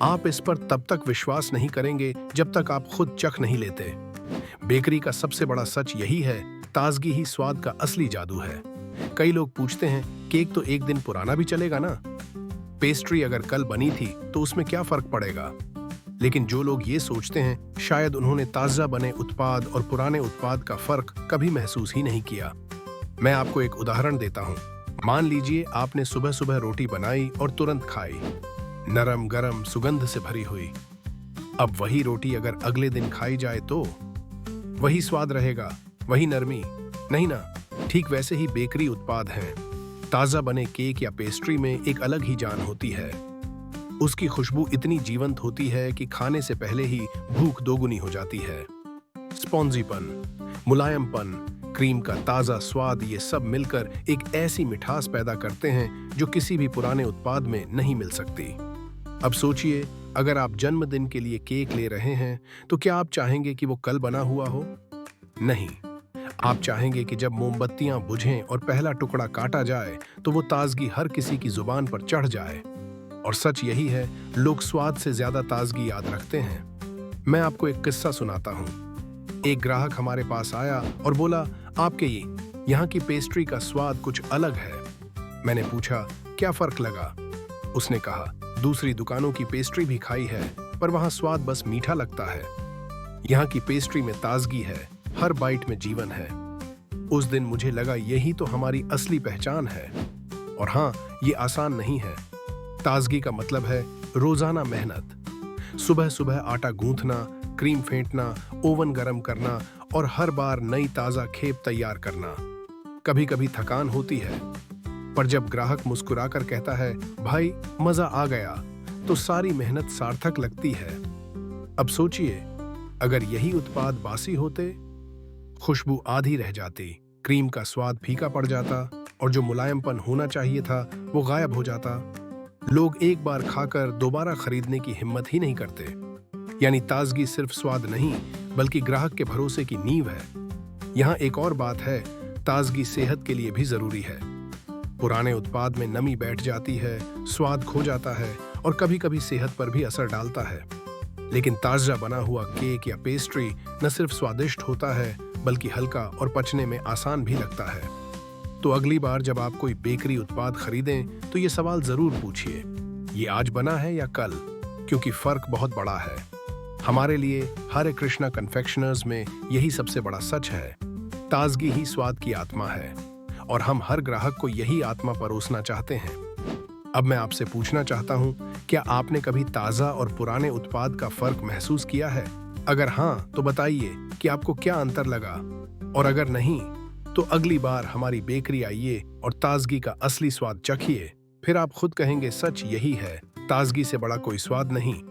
आप इस पर तब तक विश्वास नहीं करेंगे जब तक आप खुद चख नहीं लेते। बेकरी का सबसे बड़ा सच यही है, ताजगी ही स्वाद का असली जादू है। कई लोग पूछते हैं, केक तो एक दिन पुराना भी चलेगा ना? पेस्ट्री अगर कल बनी थी तो उसमें क्या फर्क पड़ेगा? लेकिन जो लोग ये सोचते हैं, शायद उन्होंने ताजा बने उत्पाद और पुराने उत्पाद का फर्क कभी महसूस ही नहीं किया। मैं आपको एक उदाहरण देता हूँ। मान लीजिए आपने सुबह सुबह रोटी बनाई और तुरंत खाई, नरम गरम सुगंध से भरी हुई। अब वही रोटी अगर अगले दिन खाई जाए तो वही स्वाद रहेगा, वही नरमी? नहीं ना। ठीक वैसे ही बेकरी उत्पाद हैं। ताजा बने केक या पेस्ट्री में एक अलग ही जान होती है। उसकी खुशबू इतनी जीवंत होती है कि खाने से पहले ही भूख दोगुनी हो जाती है। स्पॉन्जीपन, मुलायमपन, क्रीम का ताजा स्वाद, ये सब मिलकर एक ऐसी मिठास पैदा करते हैं जो किसी भी पुराने उत्पाद में नहीं मिल सकती। अब सोचिए, अगर आप जन्मदिन के लिए केक ले रहे हैं तो क्या आप चाहेंगे कि वो कल बना हुआ हो? नहीं। आप चाहेंगे कि जब मोमबत्तियां बुझें और पहला टुकड़ा काटा जाए तो वो ताजगी हर किसी की जुबान पर चढ़ जाए। और सच यही है, लोग स्वाद से ज्यादा ताजगी याद रखते हैं। मैं आपको एक किस्सा सुनाता हूँ। एक ग्राहक हमारे पास आया और बोला, आपके यहाँ की पेस्ट्री का स्वाद कुछ अलग है। मैंने पूछा, क्या फर्क लगा? उसने कहा, दूसरी दुकानों की पेस्ट्री भी खाई है, पर वहाँ स्वाद बस मीठा लगता है। यहाँ की पेस्ट्री में ताजगी है, हर बाइट में जीवन है। उस दिन मुझे लगा यही तो हमारी असली पहचान है। और हाँ, ये आसान नहीं है। ताजगी का मतलब है रोजाना मेहनत। सुबह सुबह आटा गूंथना, क्रीम फेंटना, ओवन गरम करना और हर बार नई ताजा खेप तैयार करना। कभी कभी थकान होती है, पर जब ग्राहक मुस्कुराकर कहता है, भाई मजा आ गया, तो सारी मेहनत सार्थक लगती है। अब सोचिए, अगर यही उत्पाद बासी होते, खुशबू आधी रह जाती, क्रीम का स्वाद फीका पड़ जाता और जो मुलायमपन होना चाहिए था वो गायब हो जाता। लोग एक बार खाकर दोबारा खरीदने की हिम्मत ही नहीं करते। यानी ताजगी सिर्फ स्वाद नहीं, बल्कि ग्राहक के भरोसे की नींव है। यहाँ एक और बात है, ताजगी सेहत के लिए भी जरूरी है। पुराने उत्पाद में नमी बैठ जाती है, स्वाद खो जाता है और कभी-कभी सेहत पर भी असर डालता है। लेकिन ताजा बना हुआ केक या पेस्ट्री न सिर्फ स्वादिष्ट होता है, बल्कि हल्का और पचने में आसान भी लगता है। तो अगली बार जब आप कोई बेकरी उत्पाद खरीदें तो ये सवाल जरूर पूछिए, ये आज बना है या कल? क्योंकि फर्क बहुत बड़ा है। हमारे लिए हरे कृष्णा कन्फेक्शनर्स में यही सबसे बड़ा सच है। ताजगी ही स्वाद की आत्मा है और हम हर ग्राहक को यही आत्मा परोसना चाहते हैं। अब मैं आपसे पूछना चाहता हूँ, क्या आपने कभी ताजा और पुराने उत्पाद का फर्क महसूस किया है? अगर हाँ, तो बताइए कि आपको क्या अंतर लगा, और अगर नहीं, तो अगली बार हमारी बेकरी आइए और ताजगी का असली स्वाद चखिए। फिर आप खुद कहेंगे, सच यही है, ताजगी से बड़ा कोई स्वाद नहीं।